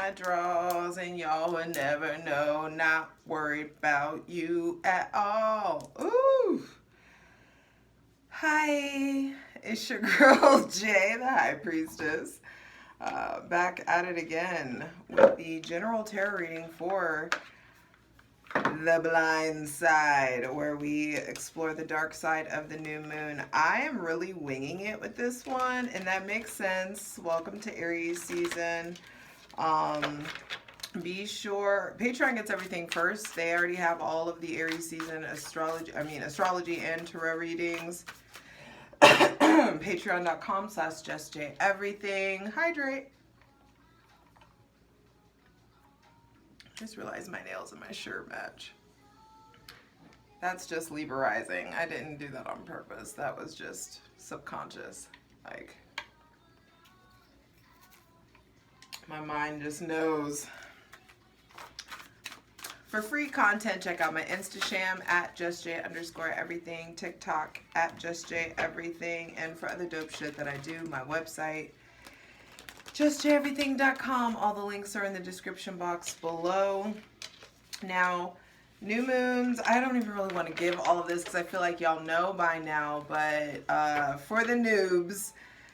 my drawers and y'all would never know. Not worried about you at all. Ooh. Hi, it's your girl Jay, the High Priestess. Back at it again with the general tarot reading for the blind side, where we explore the dark side of the new moon. I am really winging it with this one, and that makes sense. Welcome to Aries season. Be sure Patreon gets everything first. They already have all of the Aries season astrology and tarot readings. Patreon.com/justjeverything. Hydrate. Just realized my nails and my shirt match. That's just Libra-izing. I didn't do that on purpose. That was just subconscious. Like, my mind just knows. For free content, check out my Instagram at justj_everything, TikTok at justjeverything, and for other dope shit that I do, my website, justjeverything.com. All the links are in the description box below. Now, new moons, I don't even really want to give all of this because I feel like y'all know by now, but for the noobs,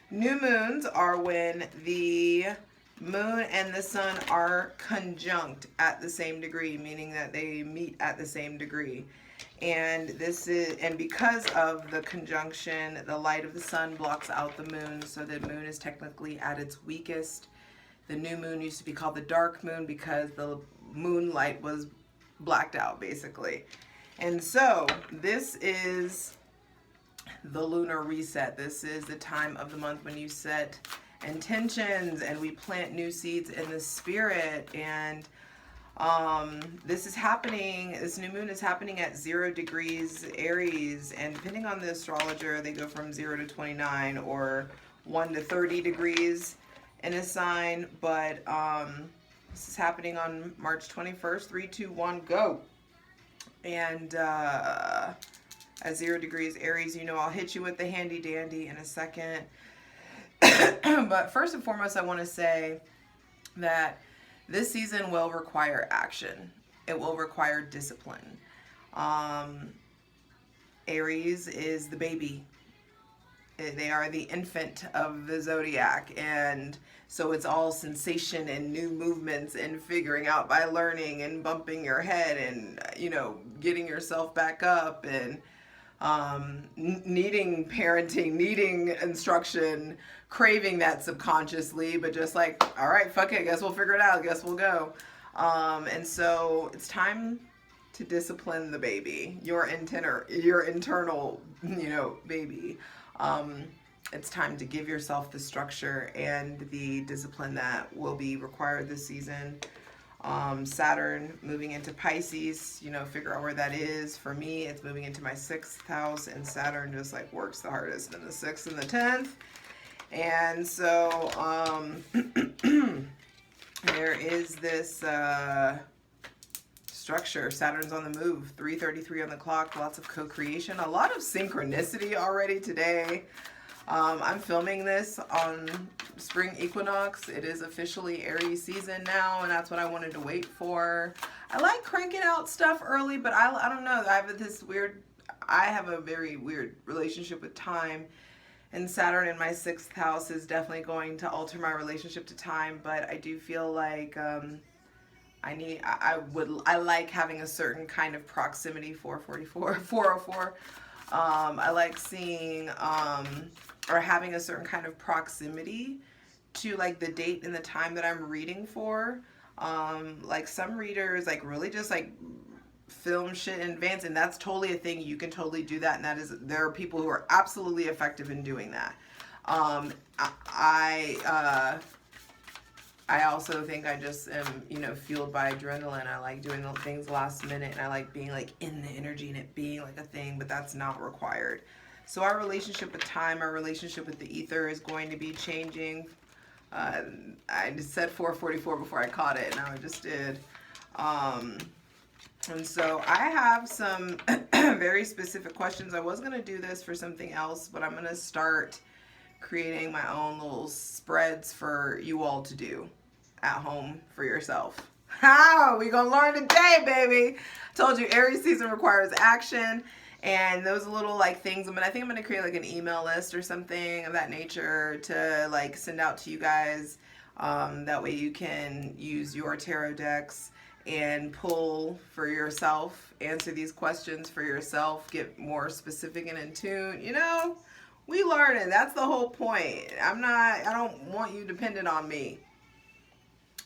new moons are when the moon and the sun are conjunct at the same degree, meaning that they meet at the same degree. And because of the conjunction, the light of the sun blocks out the moon, so the moon is technically at its weakest. The new moon used to be called the dark moon because the moonlight was blacked out, basically. And so this is the lunar reset. This is the time of the month when you set intentions and we plant new seeds in the spirit. And this new moon is happening at 0 degrees Aries, and depending on the astrologer, they go from 0 to 29 or 1 to 30 degrees in a sign. But this is happening on March 21st. 3, 2, 1, go. And at 0 degrees Aries, I'll hit you with the handy dandy in a second. But first and foremost, I want to say that this season will require action. It will require discipline. Aries is the baby. They are the infant of the zodiac, and so it's all sensation and new movements and figuring out by learning and bumping your head and getting yourself back up and needing parenting, needing instruction, craving that subconsciously, but just like, all right, fuck it, guess we'll figure it out, guess we'll go. And so it's time to discipline the baby, your internal, baby. It's time to give yourself the structure and the discipline that will be required this season. Saturn moving into Pisces, figure out where that is. For me, it's moving into my 6th house, and Saturn just like works the hardest in the 6th and the 10th. And so there is this structure. Saturn's on the move, 3:33 on the clock, lots of co-creation, a lot of synchronicity already today. I'm filming this on spring equinox. It is officially Aries season now, and that's what I wanted to wait for. I like cranking out stuff early, but I don't know. I have a very weird relationship with time, and Saturn in my 6th house is definitely going to alter my relationship to time. But I do feel like I like having a certain kind of proximity. 404. I like seeing or having a certain kind of proximity to like the date and the time that I'm reading for. Like some readers like really just like film shit in advance, and that's totally a thing. You can totally do that, and there are people who are absolutely effective in doing that. I also think I just am, fueled by adrenaline. I like doing things last minute, and I like being like in the energy and it being like a thing, but that's not required. So our relationship with time, our relationship with the ether is going to be changing. I just said 444 before I caught it, and now I just did. And so I have some very specific questions. I was going to do this for something else, but I'm going to start creating my own little spreads for you all to do. at home for yourself. How? We gonna learn today, baby. Told you Aries season requires action. And those little like things, I think I'm gonna create like an email list or something of that nature to like send out to you guys. That way you can use your tarot decks and pull for yourself, answer these questions for yourself, get more specific and in tune. You know, we learning. That's the whole point. I don't want you dependent on me.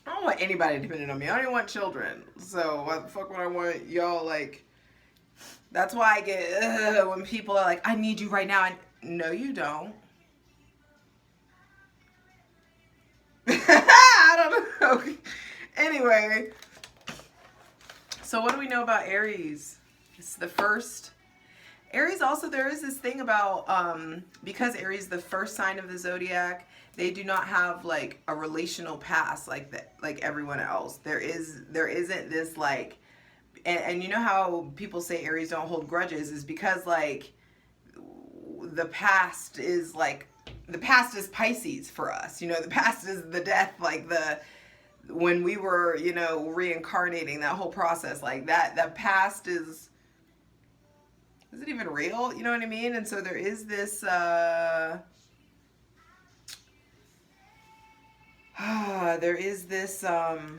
I don't want anybody dependent on me. I don't even want children. So why the fuck would I want y'all like... That's why I get when people are like, I need you right now. No, you don't. I don't know. Anyway, so what do we know about Aries? It's the first. Aries also, there is this thing about, because Aries is the first sign of the zodiac, they do not have like a relational past like everyone else. There isn't this like, and you know how people say Aries don't hold grudges is because like the past is Pisces for us. You know, the past is the death, like when we were, you know, reincarnating, that whole process, like that past is it even real? You know what I mean? And so there is this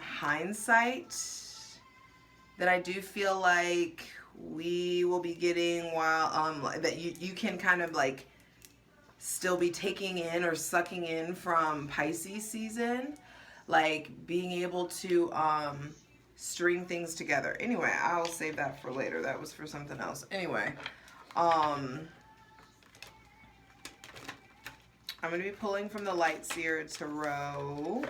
hindsight that I do feel like we will be getting while that you can kind of like still be taking in or sucking in from Pisces season, like being able to string things together. Anyway, I'll save that for later. That was for something else. Anyway, I'm going to be pulling from the Light Seer Tarot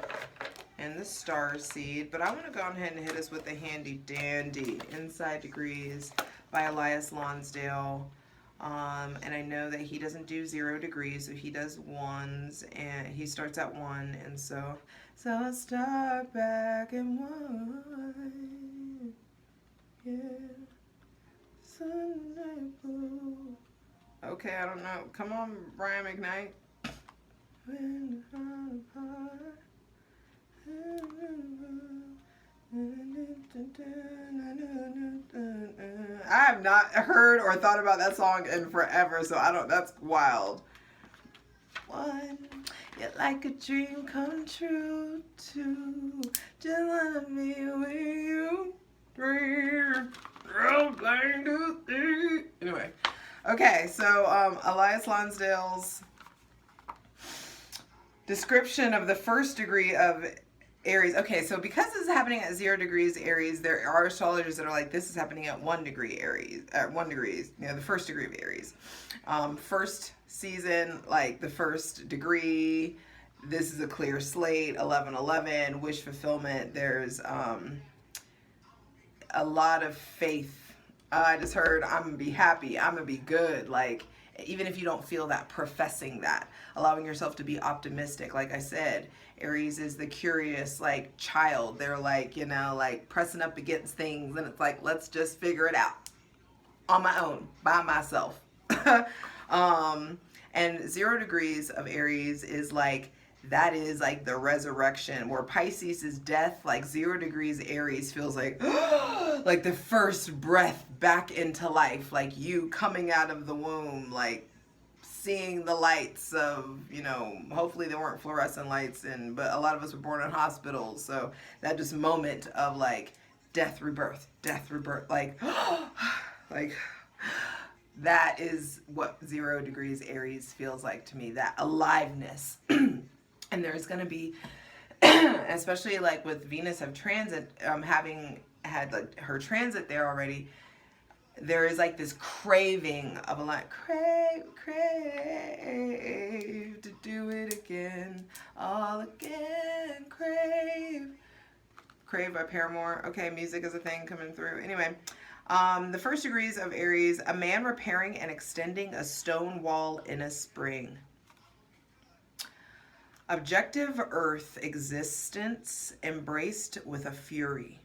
and the Star Seed, but I want to go ahead and hit us with the handy dandy Inside Degrees by Elias Lonsdale. And I know that he doesn't do 0 degrees, so he does ones, and he starts at 1, and so I start back in 1. Yeah. Sunlight blue. Okay, I don't know. Come on, Brian McKnight. When the heart apart. I have not heard or thought about that song in forever, so I don't, that's wild. One, you're like a dream come true, two, just let me with you, three, anyway. Okay, so Elias Lonsdale's description of the first degree of Aries. Okay, so because this is happening at 0 degrees Aries, there are astrologers that are like, this is happening at 1 degree Aries, at 1 degree, you know, the first degree of Aries. First season, like the first degree, this is a clear slate, 11-11, wish fulfillment. There's a lot of faith. I just heard, I'm going to be happy, I'm going to be good, like, even if you don't feel that, professing that, allowing yourself to be optimistic. Like I said, Aries is the curious, like, child. They're like, you know, like pressing up against things, and it's like, let's just figure it out on my own, by myself. And 0 degrees of Aries is like, that is like the resurrection, where Pisces is death. Like 0 degrees Aries feels like like the first breath back into life, like you coming out of the womb, like seeing the lights of, you know, hopefully there weren't fluorescent lights, but a lot of us were born in hospitals, so that just moment of like death, rebirth, like like that is what 0 degrees Aries feels like to me, that aliveness. And there's going to be, especially like with Venus of transit, having had like her transit there already, there is like this craving of a like, crave to do it again, all again, crave by Paramore. Okay, music is a thing coming through. Anyway, the first degrees of Aries, a man repairing and extending a stone wall in a spring. Objective Earth existence embraced with a fury.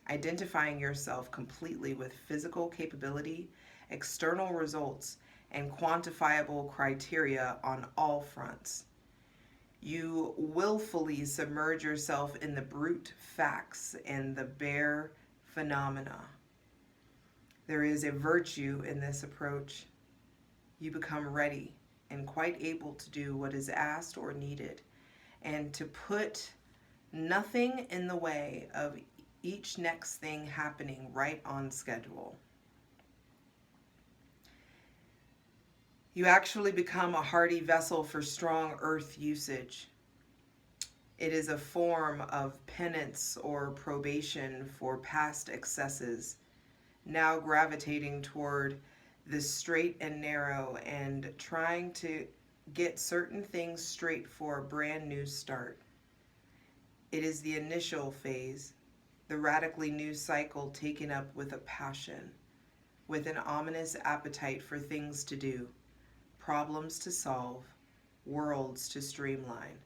Identifying yourself completely with physical capability, external results, and quantifiable criteria on all fronts. You willfully submerge yourself in the brute facts and the bare phenomena. There is a virtue in this approach. You become ready and quite able to do what is asked or needed, and to put nothing in the way of each next thing happening right on schedule. You actually become a hardy vessel for strong earth usage. It is a form of penance or probation for past excesses, now gravitating toward the straight and narrow and trying to get certain things straight for a brand new start. It is the initial phase, the radically new cycle taken up with a passion, with an ominous appetite for things to do, problems to solve, worlds to streamline,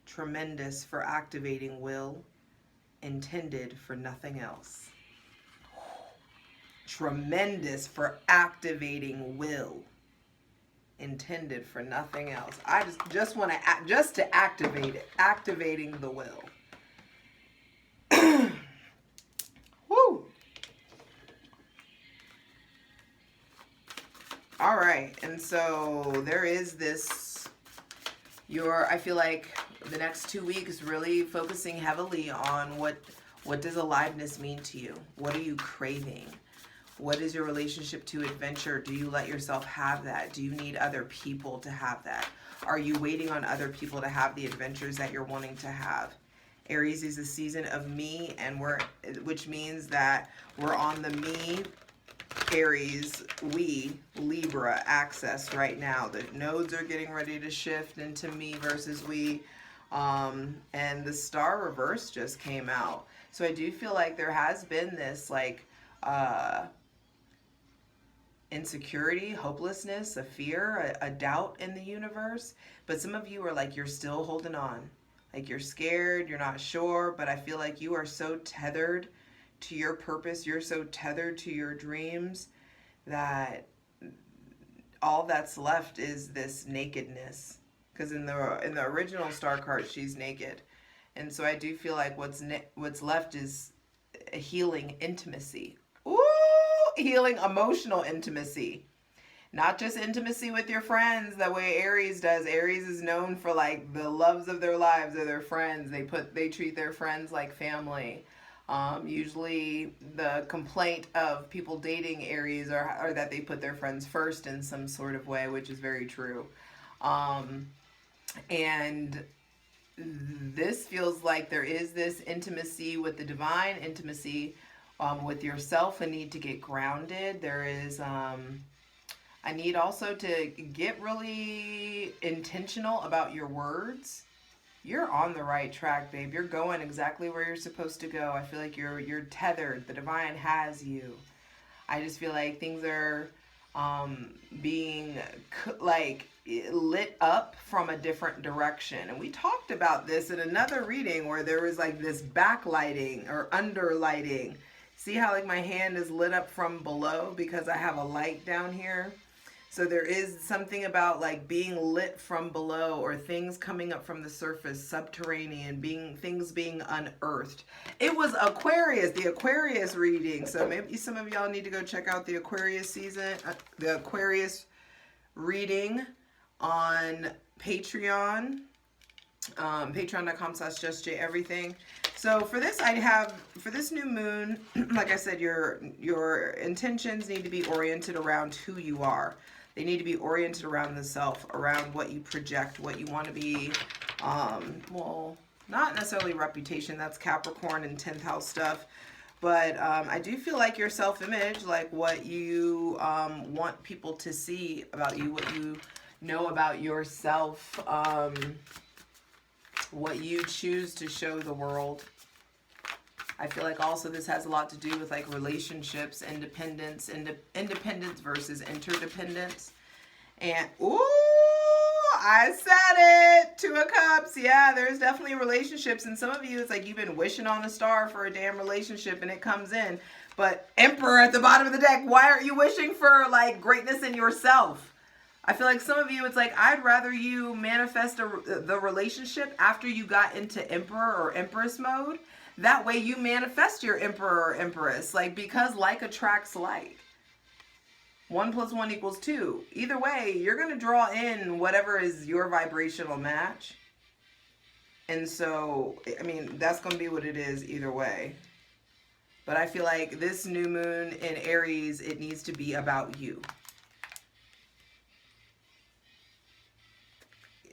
tremendous for activating will, intended for nothing else. Tremendous for activating will, intended for nothing else. I just want to activate it, activating the will. Woo. All right, and so there is this, I feel like the next 2 weeks really focusing heavily on what does aliveness mean to you? What are you craving? What is your relationship to adventure? Do you let yourself have that? Do you need other people to have that? Are you waiting on other people to have the adventures that you're wanting to have? Aries is a season of me, which means that we're on the me, Aries, we, Libra axis right now. The nodes are getting ready to shift into me versus we, and the star reverse just came out. So I do feel like there has been this like insecurity, hopelessness, a fear, a doubt in the universe. But some of you are like, you're still holding on. Like you're scared, you're not sure, but I feel like you are so tethered to your purpose, you're so tethered to your dreams that all that's left is this nakedness. Because in the original star card, she's naked. And so I do feel like what's left is a healing intimacy. Ooh, healing emotional intimacy. Not just intimacy with your friends the way Aries does. Aries is known for like the loves of their lives or their friends. They treat their friends like family. Usually the complaint of people dating Aries are that they put their friends first in some sort of way, which is very true. And this feels like there is this intimacy with the divine, intimacy with yourself, a need to get grounded. There is I need also to get really intentional about your words. You're on the right track, babe. You're going exactly where you're supposed to go. I feel like you're tethered. The divine has you. I just feel like things are being like lit up from a different direction. And we talked about this in another reading where there was like this backlighting or underlighting. See how like my hand is lit up from below because I have a light down here? So there is something about like being lit from below or things coming up from the surface, subterranean, things being unearthed. It was Aquarius, the Aquarius reading. So maybe some of y'all need to go check out the Aquarius season, the Aquarius reading on Patreon. Patreon.com/justjeverything. So for this, for this new moon, like I said, your intentions need to be oriented around who you are. They need to be oriented around the self, around what you project, what you want to be. Well, not necessarily reputation. That's Capricorn and 10th house stuff. But I do feel like your self-image, like what you want people to see about you, what you know about yourself, what you choose to show the world. I feel like also this has a lot to do with like relationships, independence versus interdependence. And, ooh, I said it! 2 of Cups. Yeah, there's definitely relationships. And some of you, it's like you've been wishing on a star for a damn relationship and it comes in. But Emperor at the bottom of the deck, why aren't you wishing for like greatness in yourself? I feel like some of you, it's like, I'd rather you manifest the relationship after you got into Emperor or Empress mode. That way you manifest your Emperor or Empress. Like, because like attracts like. 1 + 1 = 2. Either way, you're going to draw in whatever is your vibrational match. And so, I mean, that's going to be what it is either way. But I feel like this new moon in Aries, it needs to be about you.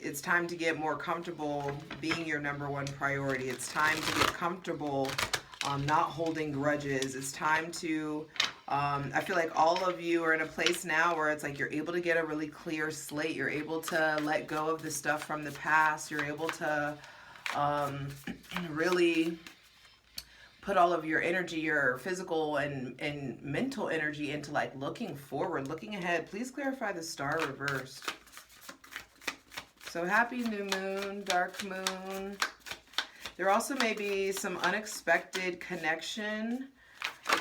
It's time to get more comfortable being your #1 priority. It's time to get comfortable not holding grudges. It's time to, I feel like all of you are in a place now where it's like you're able to get a really clear slate. You're able to let go of the stuff from the past. You're able to really put all of your energy, your physical and mental energy into like looking forward, looking ahead. Please clarify the star reversed. So happy new moon, dark moon. There also may be some unexpected connection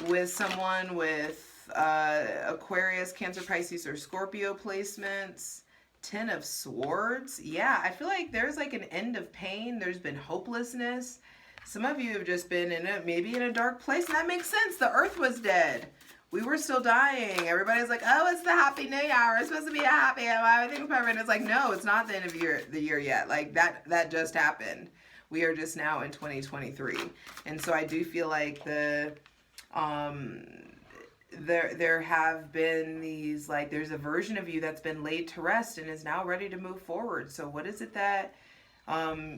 with someone with Aquarius, Cancer, Pisces, or Scorpio placements. 10 of Swords. Yeah, I feel like there's like an end of pain. There's been hopelessness. Some of you have just been maybe in a dark place, and that makes sense. The earth was dead. We were still dying. Everybody's like, oh, it's the happy new year. It's supposed to be a happy, everything's perfect. It's like, no, it's not the end of the year yet. Like that just happened. We are just now in 2023. And so I do feel like there have been these, like, there's a version of you that's been laid to rest and is now ready to move forward. So what is it that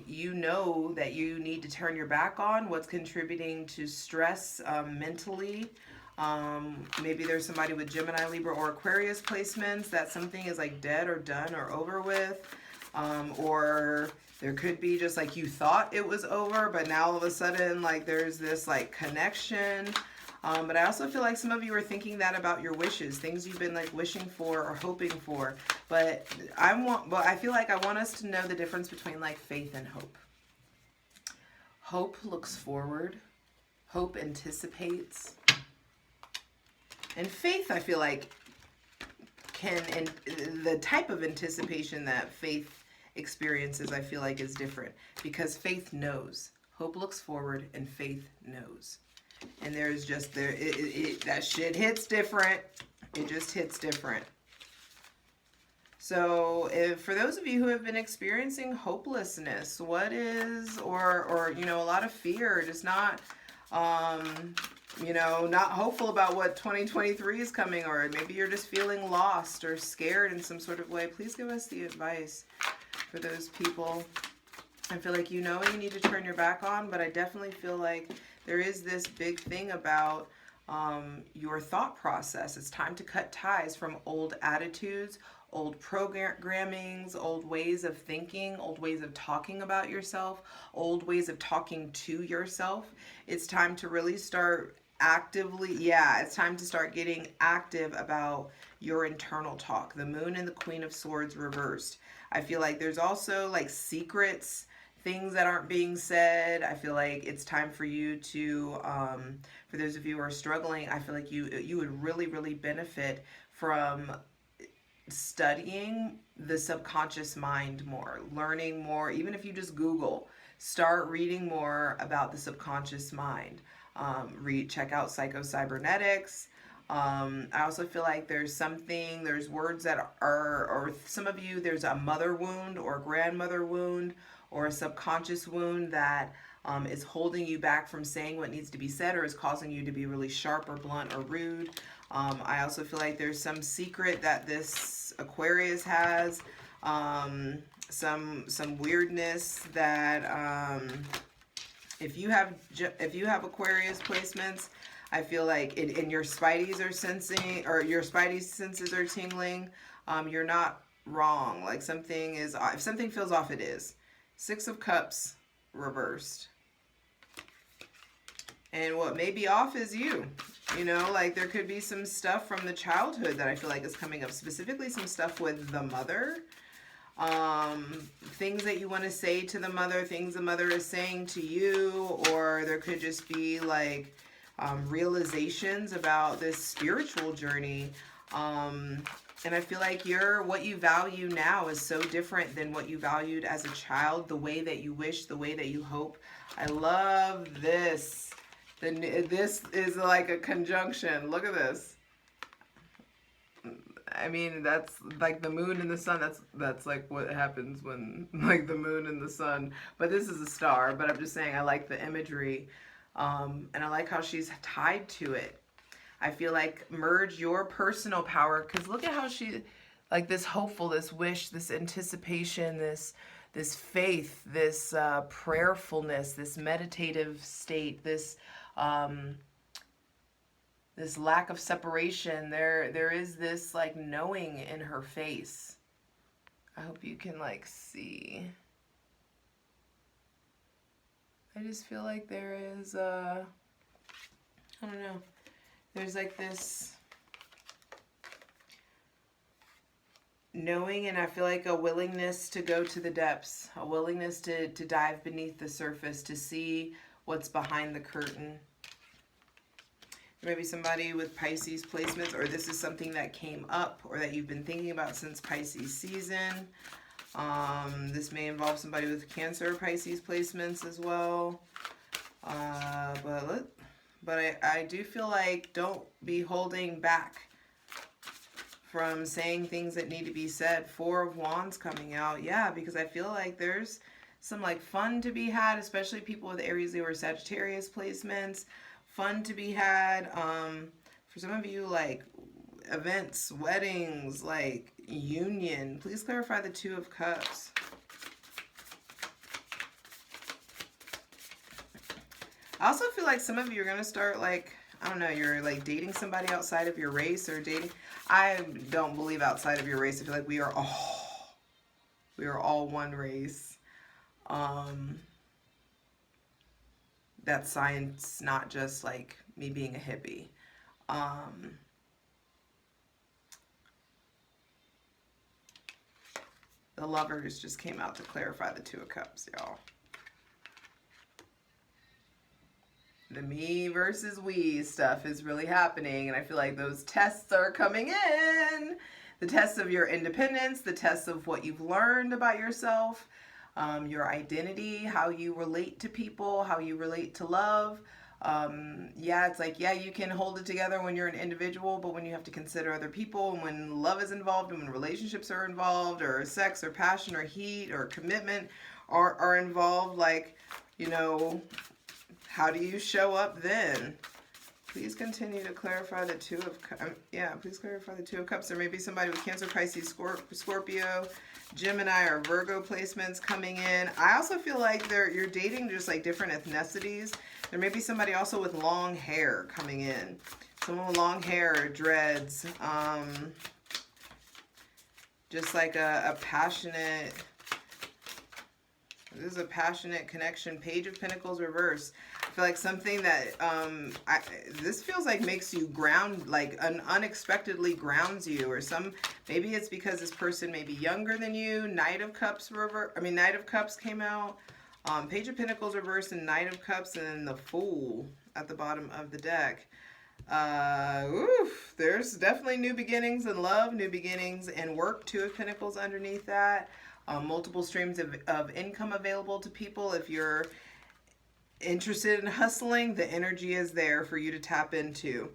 you know that you need to turn your back on? What's contributing to stress mentally? Maybe there's somebody with Gemini, Libra, or Aquarius placements that something is like dead or done or over with. Or there could be just like you thought it was over, but now all of a sudden like there's this like connection. But I also feel like some of you are thinking that about your wishes, things you've been like wishing for or hoping for. But I feel like I want us to know the difference between like faith and hope. Hope looks forward. Hope anticipates. And faith, I feel like, and the type of anticipation that faith experiences, I feel like, is different. Because faith knows. Hope looks forward and faith knows. And there's just, that shit hits different. It just hits different. So for those of you who have been experiencing hopelessness, what is, or you know, a lot of fear, just not, you know, not hopeful about what 2023 is coming, or maybe you're just feeling lost or scared in some sort of way, please give us the advice for those people. I feel like you know you need to turn your back on, but I definitely feel like there is this big thing about your thought process. It's time to cut ties from old attitudes, old programmings, old ways of thinking, old ways of talking about yourself, old ways of talking to yourself. It's time to really start actively, it's time to start getting active about your internal talk. The Moon and the Queen of Swords reversed. I feel like there's also like secrets, things that aren't being said. I feel like it's time for you to, for those of you who are struggling, I feel like you would really, really benefit from studying the subconscious mind more, learning more. Even if you just Google, start reading more about the subconscious mind. Check out psychocybernetics. I also feel like there's words that are, or some of you, there's a mother wound or grandmother wound or a subconscious wound that is holding you back from saying what needs to be said, or is causing you to be really sharp or blunt or rude. I also feel like there's some secret that this Aquarius has, some weirdness that if you have Aquarius placements, I feel like and your spideys are sensing, or your spidey senses are tingling, you're not wrong. Like something is, if something feels off, it is. 6 of Cups reversed. And what may be off is you. You know, like there could be some stuff from the childhood that I feel like is coming up. Specifically some stuff with the mother. Things that you want to say to the mother, things the mother is saying to you, or there could just be like realizations about this spiritual journey And I feel like what you value now is so different than what you valued as a child, the way that you wish, the way that you hope. I love this. This is like a conjunction. Look at this. I mean, that's like the moon and the sun. That's like what happens when like the moon and the sun. But this is a star. But I'm just saying, I like the imagery, and I like how she's tied to it. I feel like merge your personal power, because look at how she, like this hopeful, this wish, this anticipation, this faith, this prayerfulness, this meditative state, this this lack of separation. There is this like knowing in her face. I hope you can like see. I just feel like there is I don't know. There's like this knowing, and I feel like a willingness to go to the depths, a willingness to dive beneath the surface, to see what's behind the curtain. Maybe somebody with Pisces placements, or this is something that came up or that you've been thinking about since Pisces season. This may involve somebody with Cancer or Pisces placements as well. But I do feel like don't be holding back from saying things that need to be said. Four of Wands coming out. Yeah, because I feel like there's some like fun to be had, especially people with Aries, Leo, or Sagittarius placements. Fun to be had. For some of you, like events, weddings, like union. Please clarify the Two of Cups. I also feel like some of you are going to start like, I don't know, you're like dating somebody outside of your race, or dating. I don't believe outside of your race. I feel like we are all one race. That's science, not just like me being a hippie. The Lovers just came out to clarify the Two of Cups, y'all. The me versus we stuff is really happening, and I feel like those tests are coming in. The tests of your independence, the tests of what you've learned about yourself, your identity, how you relate to people, how you relate to love. Yeah, it's like, yeah, you can hold it together when you're an individual, but when you have to consider other people, and when love is involved, and when relationships are involved, or sex, or passion, or heat, or commitment are involved, like, you know, how do you show up then? Please continue to clarify the Two of Cups. Yeah, please clarify the Two of Cups. There may be somebody with Cancer, Pisces, Scorpio, Gemini, or Virgo placements coming in. I also feel like you're dating just like different ethnicities. There may be somebody also with long hair coming in. Someone with long hair or dreads. Just like a passionate... This is a passionate connection. Page of Pentacles reverse. I feel like something that this feels like makes you ground, like unexpectedly grounds you, or maybe it's because this person may be younger than you. Knight of Cups Knight of Cups came out. Page of Pentacles reverse and Knight of Cups, and then the Fool at the bottom of the deck. There's definitely new beginnings in love, new beginnings in work. Two of Pentacles underneath that. Multiple streams of income available to people. If you're interested in hustling, the energy is there for you to tap into.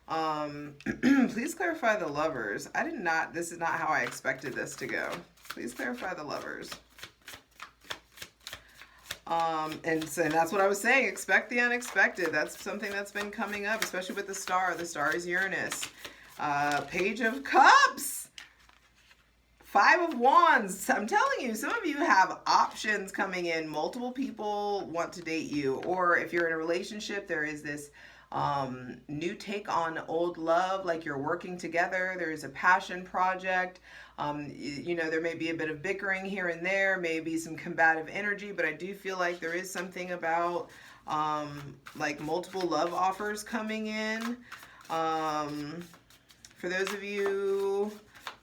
Please clarify the Lovers. This is not how I expected this to go. Please clarify the Lovers. And that's what I was saying. Expect the unexpected. That's something that's been coming up, especially with the star. The star is Uranus. Page of Cups. Five of Wands. I'm telling you, some of you have options coming in. Multiple people want to date you. Or if you're in a relationship, there is this new take on old love, like you're working together. There is a passion project. You know, there may be a bit of bickering here and there, maybe some combative energy, but I do feel like there is something about like multiple love offers coming in. For those of you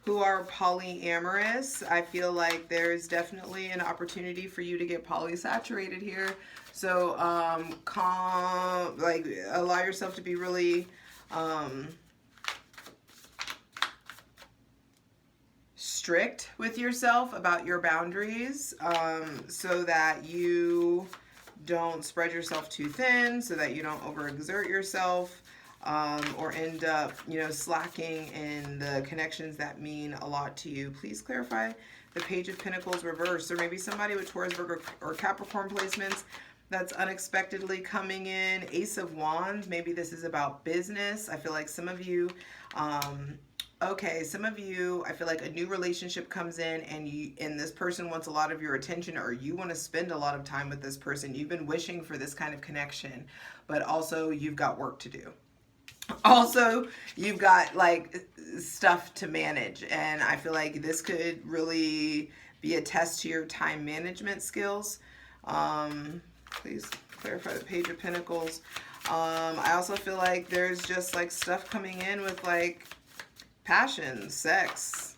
who are polyamorous, I feel like there's definitely an opportunity for you to get polysaturated here. So allow yourself to be really strict with yourself about your boundaries, so that you don't spread yourself too thin, so that you don't overexert yourself, or end up, you know, slacking in the connections that mean a lot to you. Please clarify the Page of Pentacles reverse. Or maybe somebody with Taurus, Virgo, or Capricorn placements that's unexpectedly coming in. Ace of Wands, maybe this is about business. I feel like some of you, some of you, I feel like a new relationship comes in, and this person wants a lot of your attention, or you want to spend a lot of time with this person. You've been wishing for this kind of connection, but also you've got work to do. Also, you've got like stuff to manage, and I feel like this could really be a test to your time management skills. Please clarify the Page of Pentacles. I also feel like there's just like stuff coming in with like passion, sex.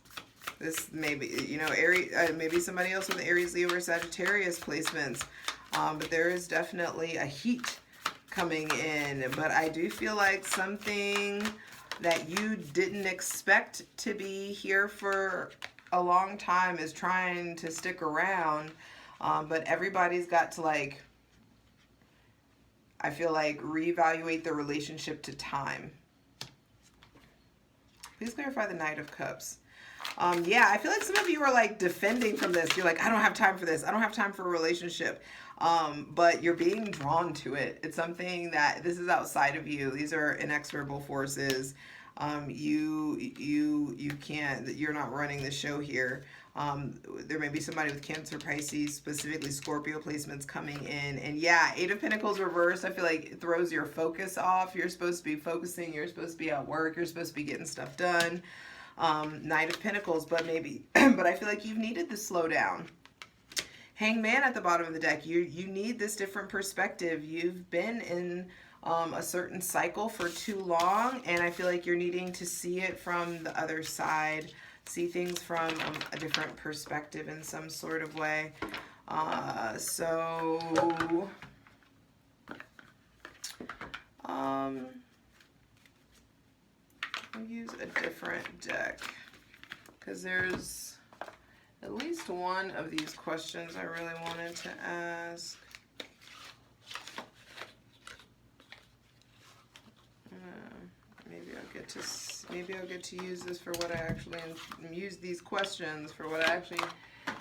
This maybe, you know, Aries, maybe somebody else with Aries, Leo, or Sagittarius placements. But there is definitely a heat coming in. But I do feel like something that you didn't expect to be here for a long time is trying to stick around. But everybody's got to, like, I feel like, reevaluate their relationship to time. Please clarify the Knight of Cups. Yeah, I feel like some of you are like defending from this. You're like, I don't have time for this. I don't have time for a relationship. But you're being drawn to it. It's something that this is outside of you. These are inexorable forces. You can't, you're not running the show here. There may be somebody with Cancer, Pisces, specifically Scorpio placements coming in. And yeah, Eight of Pentacles reversed, I feel like it throws your focus off. You're supposed to be focusing. You're supposed to be at work. You're supposed to be getting stuff done. Knight of Pentacles, but maybe, but I feel like you've needed to slow down. Hangman at the bottom of the deck. You need this different perspective. You've been in a certain cycle for too long, and I feel like you're needing to see it from the other side. See things from a different perspective in some sort of way. I'll use a different deck because there's at least one of these questions I really wanted to ask. Maybe I'll get to use this for what I actually use these questions for what I actually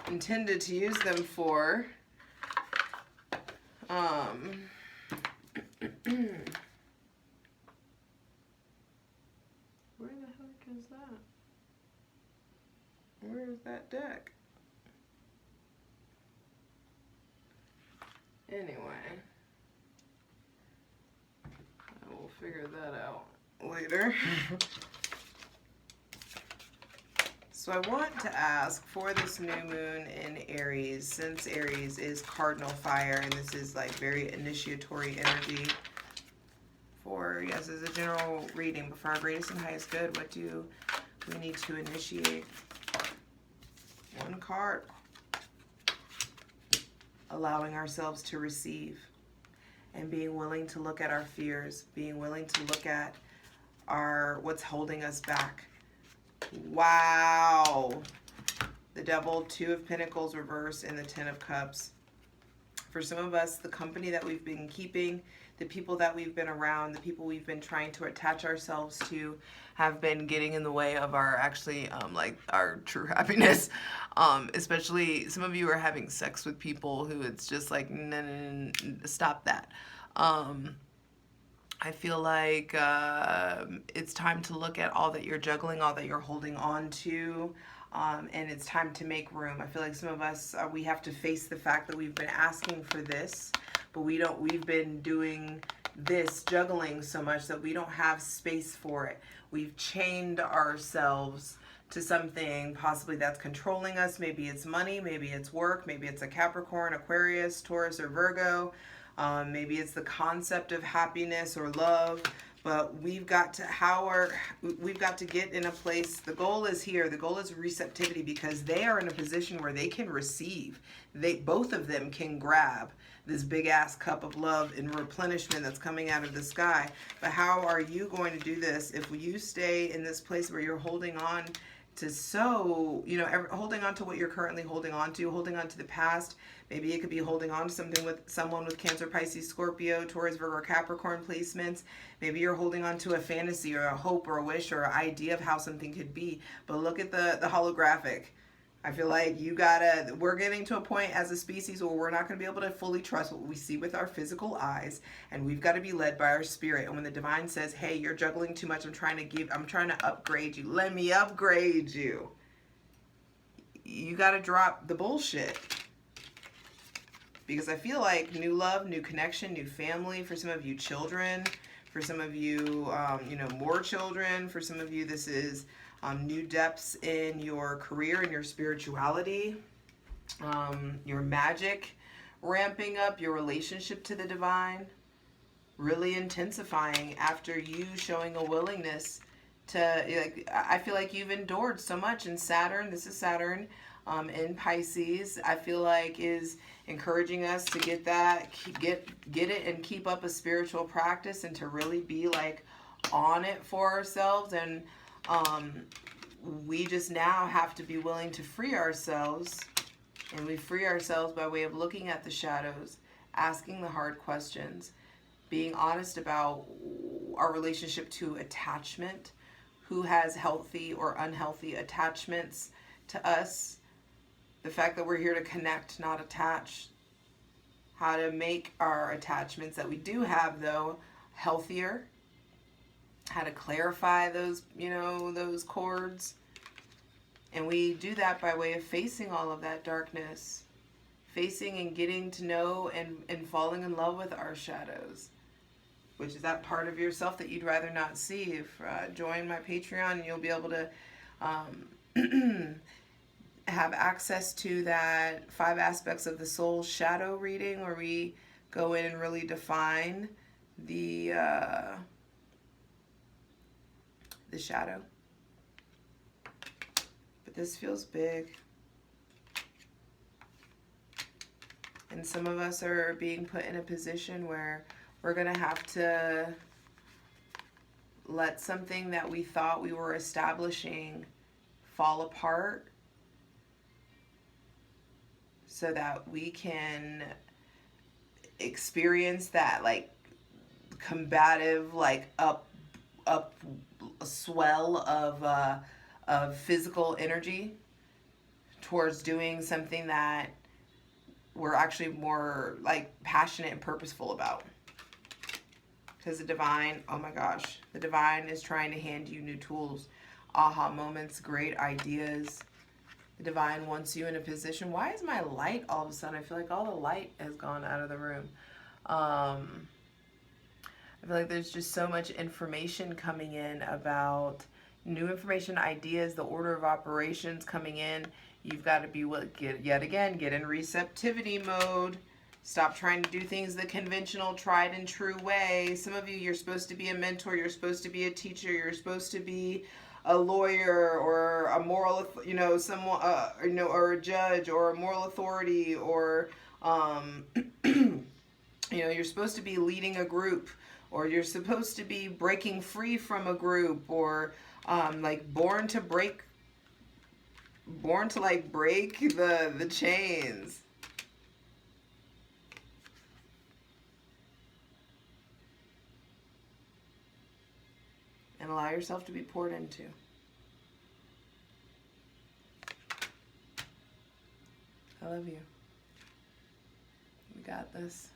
intended to use them for. Where the heck is that? Where is that deck? Anyway, I will figure that out later. So I want to ask for this new moon in Aries, since Aries is cardinal fire, and this is like very initiatory energy for, yes, as a general reading, but for our greatest and highest good, what do we need to initiate? One card. Allowing ourselves to receive and being willing to look at our fears, being willing to look at what's holding us back. Wow. The Devil, Two of Pentacles reverse, and the Ten of Cups. For some of us, the company that we've been keeping, the people that we've been around, the people we've been trying to attach ourselves to have been getting in the way of our like our true happiness. Especially some of you are having sex with people who it's just like, no, stop that. I feel like it's time to look at all that you're juggling, all that you're holding on to, and it's time to make room. I feel like some of us, we have to face the fact that we've been asking for this, but we've been doing this, juggling so much that we don't have space for it. We've chained ourselves to something possibly that's controlling us. Maybe it's money, maybe it's work, maybe it's a Capricorn, Aquarius, Taurus, or Virgo. Maybe it's the concept of happiness or love, but we've got to get in a place. The goal is here. The goal is receptivity, because they are in a position where they can receive. Both of them can grab this big ass cup of love and replenishment that's coming out of the sky. But how are you going to do this if you stay in this place where you're holding on so, you know, holding on to what you're currently holding on to the past. Maybe it could be holding on to something with someone with Cancer, Pisces, Scorpio, Taurus, Virgo, Capricorn placements. Maybe you're holding on to a fantasy or a hope or a wish or an idea of how something could be. But look at the holographic. I feel like we're getting to a point as a species where we're not going to be able to fully trust what we see with our physical eyes, and we've got to be led by our spirit. And when the divine says, hey, you're juggling too much, I'm trying to upgrade you. Let me upgrade you. You got to drop the bullshit. Because I feel like new love, new connection, new family, for some of you children, for some of you, more children, for some of you this is new depths in your career and your spirituality, your magic ramping up, your relationship to the divine really intensifying after you showing a willingness to, like, I feel like you've endured so much. And Saturn, this is Saturn in Pisces, I feel like is encouraging us to get it and keep up a spiritual practice and to really be like on it for ourselves. And we just now have to be willing to free ourselves, and we free ourselves by way of looking at the shadows, asking the hard questions, being honest about our relationship to attachment, who has healthy or unhealthy attachments to us, the fact that we're here to connect, not attach, how to make our attachments that we do have, though, healthier, how to clarify those, those cords. And we do that by way of facing all of that darkness, facing and getting to know and falling in love with our shadows, which is that part of yourself that you'd rather not see. If join my Patreon, you'll be able to have access to that 5 aspects of the soul shadow reading, where we go in and really define the shadow. But this feels big. And some of us are being put in a position where we're going to have to let something that we thought we were establishing fall apart so that we can experience that like combative, like up swell of physical energy towards doing something that we're actually more like passionate and purposeful about. Because the divine, oh my gosh, the divine is trying to hand you new tools, aha moments, great ideas. The divine wants you in a position. Why is my light all of a sudden? I feel like all the light has gone out of the room. I feel like there's just so much information coming in about new information, ideas, the order of operations coming in. You've got to be, get in receptivity mode. Stop trying to do things the conventional, tried and true way. Some of you, you're supposed to be a mentor. You're supposed to be a teacher. You're supposed to be a lawyer or a moral, someone, or a judge or a moral authority, or, you're supposed to be leading a group, or you're supposed to be breaking free from a group, or born to break the chains. And allow yourself to be poured into. I love you. We got this.